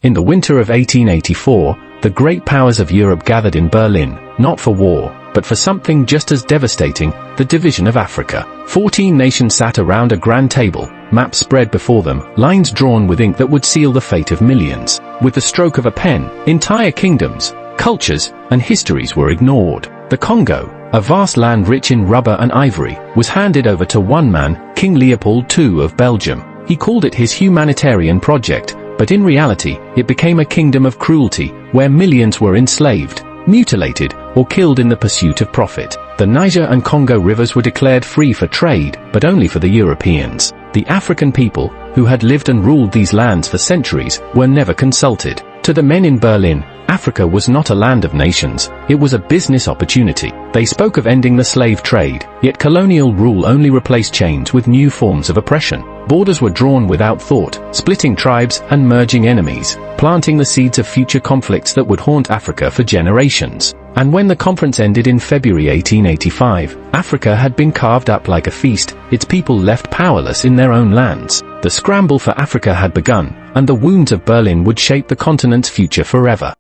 In the winter of 1884, the great powers of Europe gathered in Berlin, not for war, but for something just as devastating, the division of Africa. 14 nations sat around a grand table, maps spread before them, lines drawn with ink that would seal the fate of millions. With the stroke of a pen, entire kingdoms, cultures, and histories were ignored. The Congo, a vast land rich in rubber and ivory, was handed over to one man, King Leopold II of Belgium. He called it his humanitarian project, but in reality, it became a kingdom of cruelty, where millions were enslaved, mutilated, or killed in the pursuit of profit. The Niger and Congo rivers were declared free for trade, but only for the Europeans. The African people, who had lived and ruled these lands for centuries, were never consulted. To the men in Berlin, Africa was not a land of nations, it was a business opportunity. They spoke of ending the slave trade, yet colonial rule only replaced chains with new forms of oppression. Borders were drawn without thought, splitting tribes and merging enemies, planting the seeds of future conflicts that would haunt Africa for generations. And when the conference ended in February 1885, Africa had been carved up like a feast, its people left powerless in their own lands. The scramble for Africa had begun, and the wounds of Berlin would shape the continent's future forever.